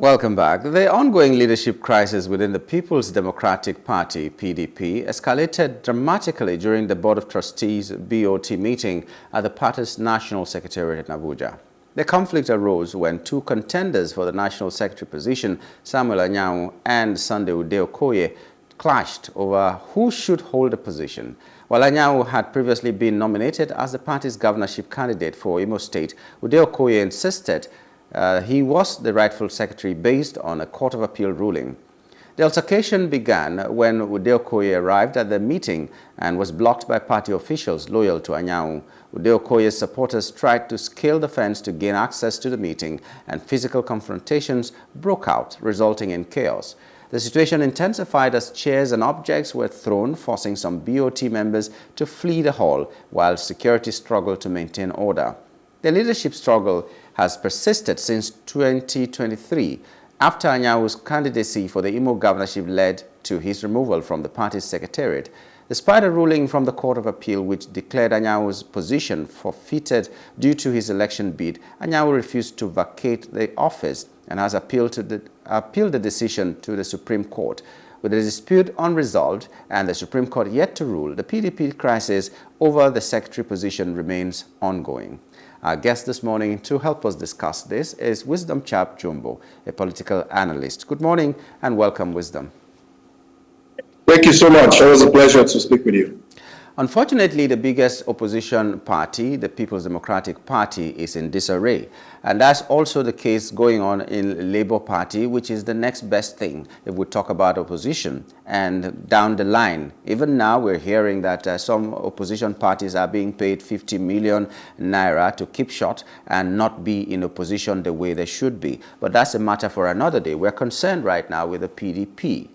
Welcome back. The ongoing leadership crisis within the People's Democratic Party, PDP, escalated dramatically during the Board of Trustees BOT meeting at the party's National Secretariat in Abuja. The conflict arose when two contenders for the National Secretary position, Samuel Anyanwu and Sunday Ude-Okoye, clashed over who should hold the position. While Anyanwu had previously been nominated as the party's governorship candidate for Imo State, Ude-Okoye insisted he was the rightful secretary based on a Court of Appeal ruling. The altercation began when Ude-Okoye arrived at the meeting and was blocked by party officials loyal to Anyanwu. Ude-Okoye's supporters tried to scale the fence to gain access to the meeting, and physical confrontations broke out, resulting in chaos. The situation intensified as chairs and objects were thrown, forcing some BOT members to flee the hall, while security struggled to maintain order. The leadership struggle has persisted since 2023, after Anyawu's candidacy for the Imo governorship led to his removal from the party's secretariat. Despite a ruling from the Court of Appeal which declared Anyawu's position forfeited due to his election bid, Anyanwu refused to vacate the office and has appealed the decision to the Supreme Court. With the dispute unresolved and the Supreme Court yet to rule, the PDP crisis over the secretary position remains ongoing. Our guest this morning to help us discuss this is Wisdom Chapp-Jumbo, a political analyst. Good morning and welcome, Wisdom. Thank you so much. It was a pleasure to speak with you. Unfortunately, the biggest opposition party, the People's Democratic Party, is in disarray. And that's also the case going on in Labour Party, which is the next best thing if we talk about opposition. And down the line, even now we're hearing that some opposition parties are being paid 50 million naira to keep short and not be in opposition the way they should be. But that's a matter for another day. We're concerned right now with the PDP.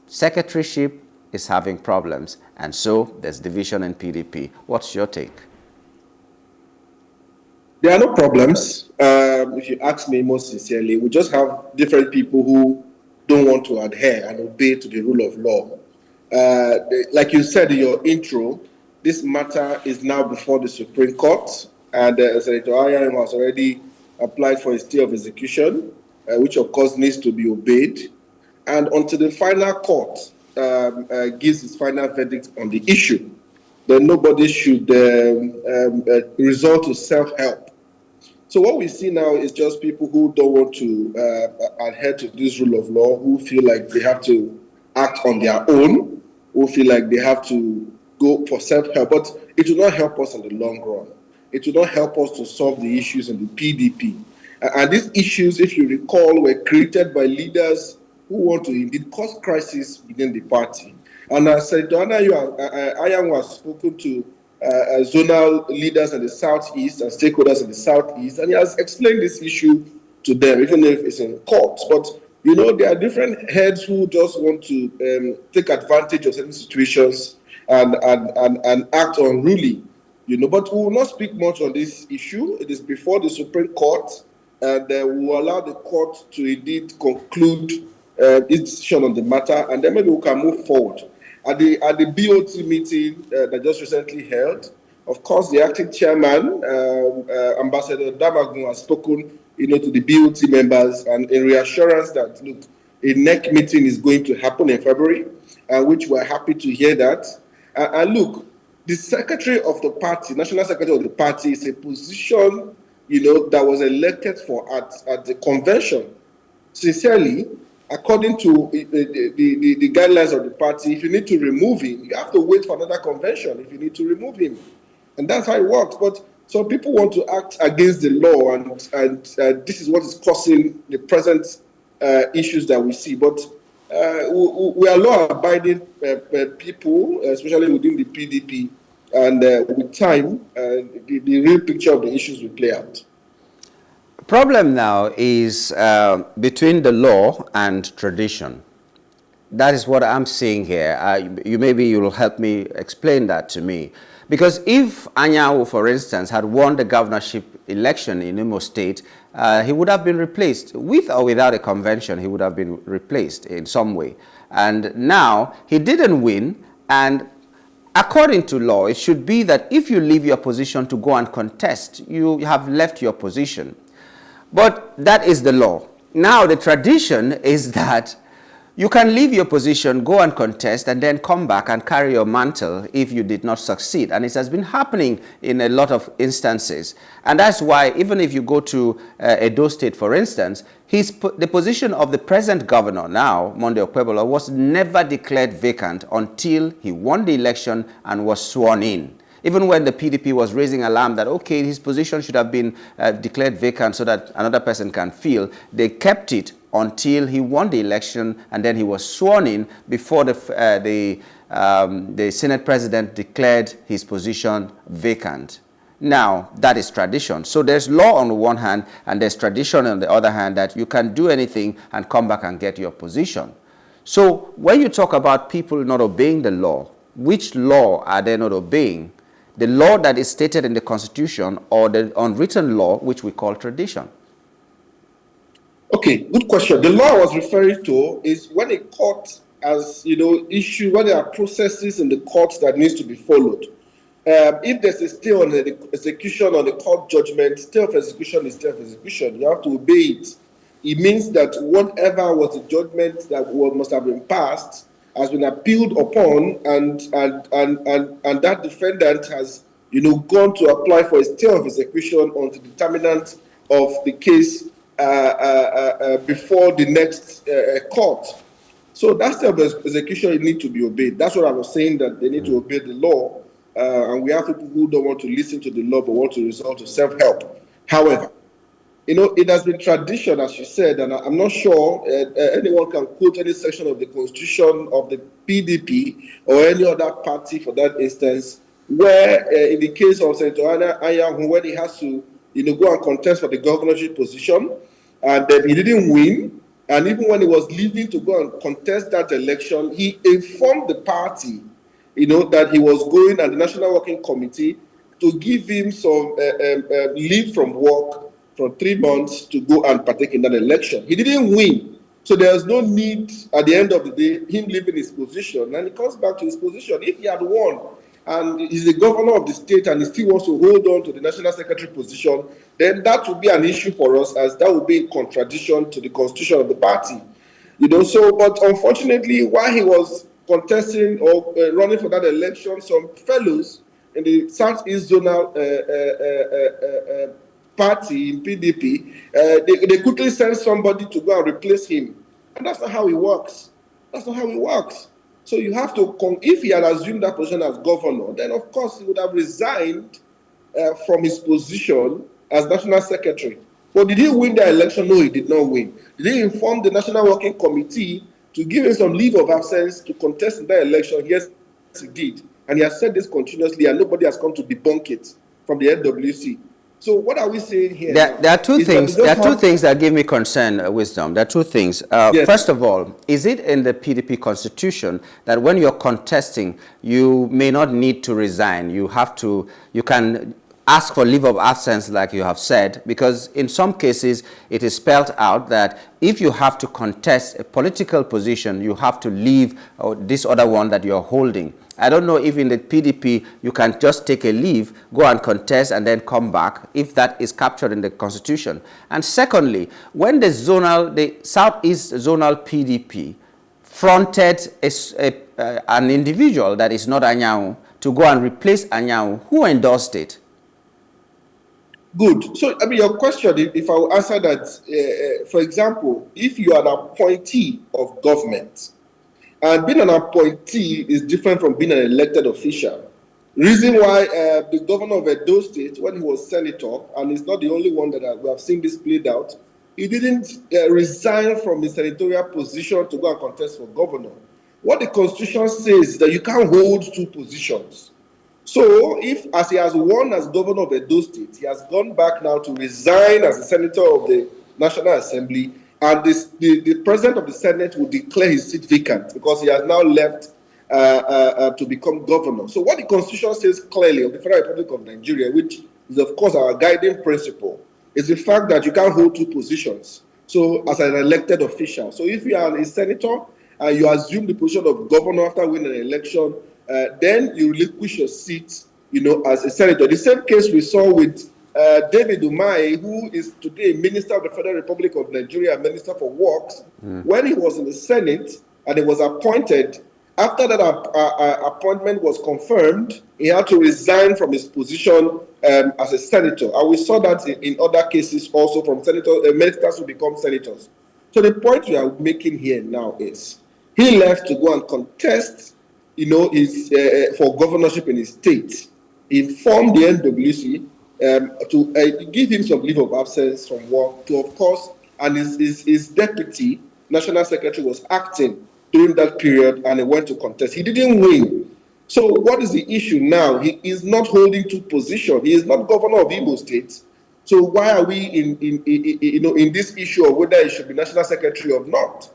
Secretaryship is having problems, and so there's division in PDP. What's your take? There are no problems. If you ask me most sincerely, we just have different people who don't want to adhere and obey to the rule of law. Like you said in your intro, this matter is now before the Supreme Court, and Senator Anyanwu has already applied for a stay of execution, which of course needs to be obeyed. And until the final court gives its final verdict on the issue, then nobody should resort to self-help. So what we see now is just people who don't want to adhere to this rule of law, who feel like they have to act on their own, who feel like they have to go for self-help. But it will not help us in the long run. It will not help us to solve the issues in the PDP. And these issues, if you recall, were created by leaders who want to indeed cause crisis within the party. And as Senator Anyanwu has spoken to zonal leaders in the Southeast and stakeholders in the Southeast, and he has explained this issue to them, even if it's in court. But, you know, there are different heads who just want to take advantage of certain situations and act unruly, you know. But we will not speak much on this issue. It is before the Supreme Court, and we will allow the court to indeed conclude its decision on the matter, and then maybe we can move forward. At the BOT meeting that just recently held, of course, the acting chairman, Ambassador Damagun, has spoken, you know, to the BOT members and in reassurance that, look, a NEC meeting is going to happen in February, which we're happy to hear that. And look, the secretary of the party, national secretary of the party, is a position, you know, that was elected for at the convention. Sincerely, according to the guidelines of the party, if you need to remove him, you have to wait for another convention if you need to remove him. And that's how it works. But some people want to act against the law, and this is what is causing the present issues that we see. But we are law-abiding people, especially within the PDP, and with time, the real picture of the issues will play out. Problem now is between the law and tradition. That is what I'm seeing here. Maybe you'll help me explain that to me. Because if Anyanwu, for instance, had won the governorship election in Imo State, he would have been replaced. With or without a convention, he would have been replaced in some way. And now he didn't win, and according to law, it should be that if you leave your position to go and contest, you have left your position. But that is the law. Now, the tradition is that you can leave your position, go and contest, and then come back and carry your mantle if you did not succeed. And it has been happening in a lot of instances. And that's why, even if you go to Edo State, for instance, the position of the present governor now, Monday Okpebholo, was never declared vacant until he won the election and was sworn in. Even when the PDP was raising alarm that, okay, his position should have been declared vacant so that another person can fill, they kept it until he won the election and then he was sworn in before the Senate president declared his position vacant. Now, that is tradition. So there's law on the one hand and there's tradition on the other hand that you can do anything and come back and get your position. So when you talk about people not obeying the law, which law are they not obeying? The law that is stated in the Constitution or the unwritten law, which we call tradition? Okay, good question. The law I was referring to is when a court has, issue, when there are processes in the court that needs to be followed. If there's a stay on the execution on the court judgment, stay of execution is stay of execution. You have to obey it. It means that whatever was the judgment that must have been passed has been appealed upon, and that defendant has, gone to apply for a stay of execution on the determinant of the case before the next court. So that stay of execution need to be obeyed. That's what I was saying, that they need to obey the law, and we have people who don't want to listen to the law but want to resort to self-help. However, it has been tradition, as you said, and I'm not sure anyone can quote any section of the Constitution of the PDP or any other party for that instance, where in the case of Senator Anyanwu, when he has to go and contest for the governorship position, and then he didn't win, and even when he was leaving to go and contest that election, he informed the party, that he was going, and the National Working Committee, to give him some leave from work for 3 months to go and partake in that election. He didn't win. So there's no need, at the end of the day, him leaving his position, and he comes back to his position. If he had won, and he's the governor of the state, and he still wants to hold on to the national secretary position, then that would be an issue for us, as that would be in contradiction to the constitution of the party. But unfortunately, while he was contesting or running for that election, some fellows in the Southeast Zonal party in PDP, they quickly send somebody to go and replace him. And that's not how it works. That's not how it works. So you have to, if he had assumed that position as governor, then of course he would have resigned from his position as national secretary. But did he win the election? No, he did not win. Did he inform the National Working Committee to give him some leave of absence to contest in that election? Yes, he did. And he has said this continuously, and nobody has come to debunk it from the NWC. So what are we saying here? There are two things. There are two things that give me concern, Wisdom. There are two things. Yes. First of all, is it in the PDP constitution that when you're contesting, you may not need to resign? You can ask for leave of absence, like you have said, because in some cases it is spelled out that if you have to contest a political position, you have to leave this other one that you're holding. I don't know if in the PDP you can just take a leave, go and contest, and then come back, if that is captured in the Constitution. And secondly, when the Southeast Zonal PDP fronted an individual that is not Anyanwu to go and replace Anyanwu, who endorsed it? Good. So, your question, if I will answer that, for example, if you are an appointee of government, and being an appointee is different from being an elected official. Reason why the governor of Edo State, when he was senator, and he's not the only one that we have seen this played out, he didn't resign from his senatorial position to go and contest for governor. What the Constitution says is that you can't hold two positions. So if, as he has won as governor of Edo State, he has gone back now to resign as a senator of the National Assembly, and the president of the Senate will declare his seat vacant because he has now left to become governor. So what the Constitution says clearly of the Federal Republic of Nigeria, which is of course our guiding principle, is the fact that you can't hold two positions. So as an elected official. So if you are a senator and you assume the position of governor after winning an election, then you relinquish your seat, as a senator. The same case we saw with David Umahi, who is today Minister of the Federal Republic of Nigeria, Minister for Works, when he was in the Senate and he was appointed, after that appointment was confirmed, he had to resign from his position as a senator. And we saw that in other cases also from ministers who become senators. So the point we are making here now is he left to go and contest, his for governorship in his state. He informed the NWC to give him some leave of absence from work to, of course, and his deputy, national secretary, was acting during that period, and he went to contest. He didn't win. So what is the issue now? He is not holding two positions. He is not governor of Imo State. So why are we in this issue of whether he should be national secretary or not?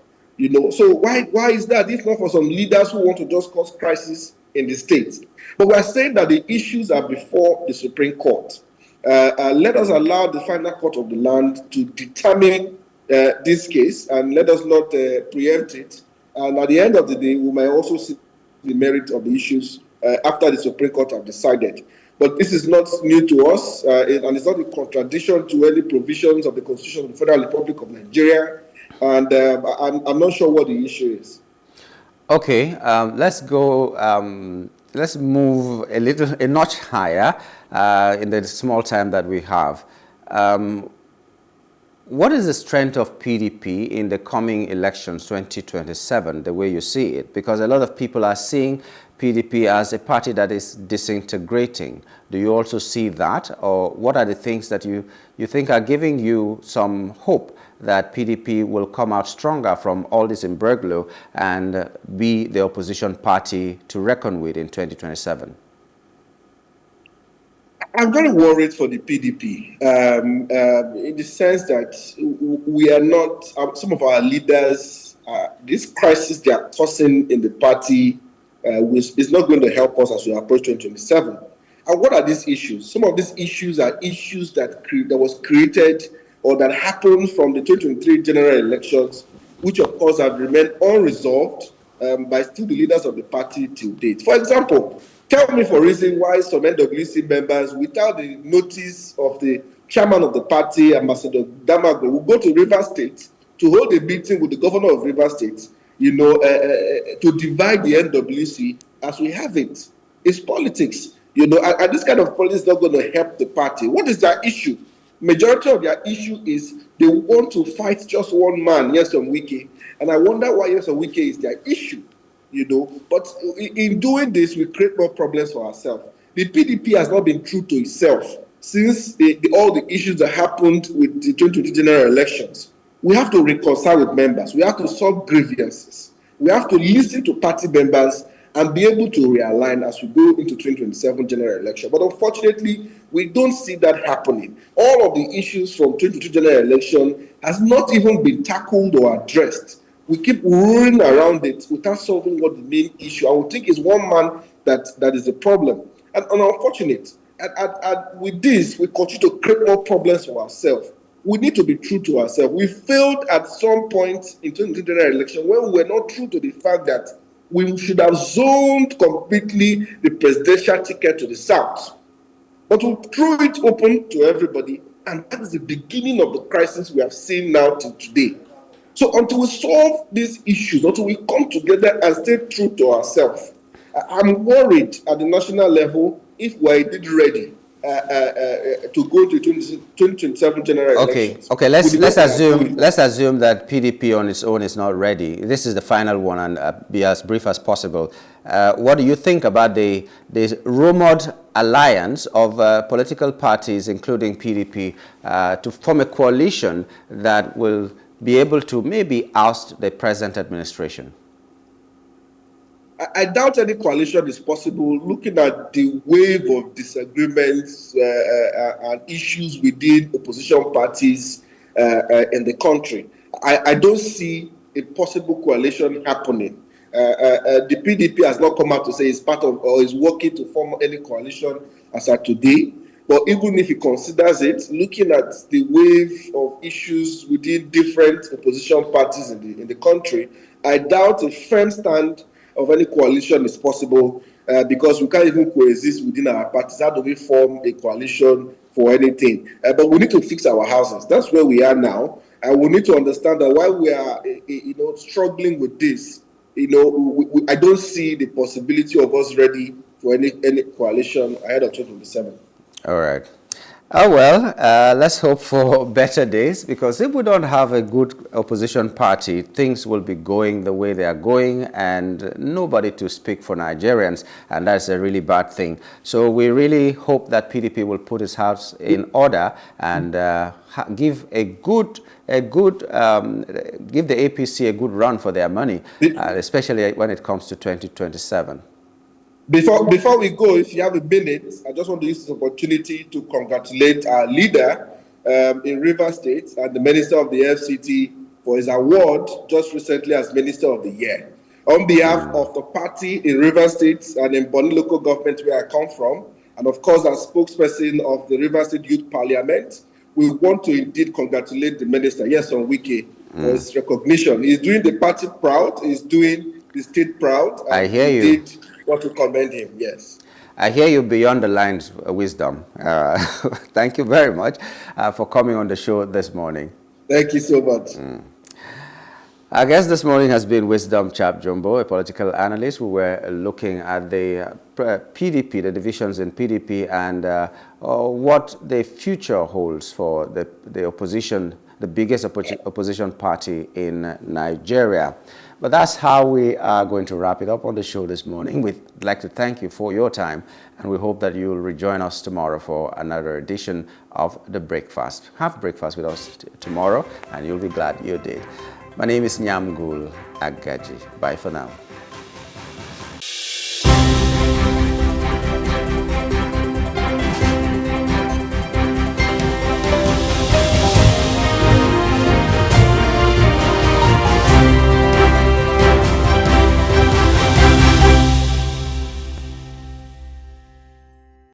So why is that, if not for some leaders who want to just cause crisis in the state? But we're saying that the issues are before the Supreme Court. Let us allow the final court of the land to determine this case, and let us not preempt it. And at the end of the day, we might also see the merit of the issues after the Supreme Court have decided. But this is not new to us, and it's not a contradiction to any provisions of the Constitution of the Federal Republic of Nigeria. And I'm not sure what the issue is. Okay, let's go. Let's move a notch higher in the small time that we have. What is the strength of PDP in the coming elections 2027, the way you see it? Because a lot of people are seeing PDP as a party that is disintegrating. Do you also see that? Or what are the things that you think are giving you some hope that PDP will come out stronger from all this imbroglio and be the opposition party to reckon with in 2027? I'm very worried for the PDP in the sense that we are not, some of our leaders, this crisis they are causing in the party is not going to help us as we approach 2027. And what are these issues? Some of these issues are issues that was created or that happened from the 2023 general elections, which of course have remained unresolved by still the leaders of the party till date. For example, tell me for reason why some NWC members, without the notice of the chairman of the party, Ambassador Damagwe, will go to Rivers State to hold a meeting with the governor of Rivers State, to divide the NWC as we have it. It's politics, and this kind of politics is not going to help the party. What is their issue? Majority of their issue is they want to fight just one man, Nyesom Wike, and I wonder why Nyesom Wike is their issue. But in doing this, we create more problems for ourselves. The PDP has not been true to itself since all the issues that happened with the 2020 general elections. We have to reconcile with members. We have to solve grievances. We have to listen to party members and be able to realign as we go into 2027 general election. But unfortunately, we don't see that happening. All of the issues from 2022 general election has not even been tackled or addressed. We keep rolling around it without solving what the main issue. I would think is one man that is the problem. And unfortunate. And with this, we continue to create more problems for ourselves. We need to be true to ourselves. We failed at some point in 2020 general election when we were not true to the fact that we should have zoned completely the presidential ticket to the south. But we threw it open to everybody, and that is the beginning of the crisis we have seen now till today. So until we solve these issues, until we come together and stay true to ourselves, I'm worried at the national level if we're indeed ready to go to 2027 general elections. Okay. Let's assume that PDP on its own is not ready. This is the final one, and be as brief as possible. What do you think about the rumored alliance of political parties, including PDP, to form a coalition that will be able to maybe oust the present administration? I doubt any coalition is possible looking at the wave of disagreements and issues within opposition parties in the country. I don't see a possible coalition happening. The PDP has not come out to say it's part of or is working to form any coalition as of today. But even if he considers it, looking at the wave of issues within different opposition parties in the country, I doubt a firm stand of any coalition is possible because we can't even coexist within our parties. How do we form a coalition for anything? But we need to fix our houses. That's where we are now. And we need to understand that while we are, struggling with this, I don't see the possibility of us ready for any coalition ahead of 2027. All right. Oh, well, let's hope for better days, because if we don't have a good opposition party, things will be going the way they are going and nobody to speak for Nigerians, and that's a really bad thing. So we really hope that PDP will put its house in order and give give the APC a good run for their money, especially when it comes to 2027. Before we go, if you have a minute, I just want to use this opportunity to congratulate our leader in Rivers State and the Minister of the FCT for his award just recently as Minister of the Year. On behalf of the party in Rivers State and in Bonny local government where I come from, and of course as spokesperson of the Rivers State Youth Parliament, we want to indeed congratulate the Minister, yes, on Wiki, for his recognition. He's doing the party proud, he's doing the state proud. And I hear you. Want to commend him, yes. I hear you beyond the lines, wisdom. Thank you very much for coming on the show this morning. Thank you so much. Our guest this morning has been Wisdom Chapp-Jumbo, a political analyst. We were looking at the PDP, the divisions in PDP, and what the future holds for the opposition, the biggest opposition party in Nigeria. But that's how we are going to wrap it up on the show this morning. We'd like to thank you for your time, and we hope that you'll rejoin us tomorrow for another edition of The Breakfast. Have breakfast with us tomorrow, and you'll be glad you did. My name is Nyamgul Agaji. Bye for now.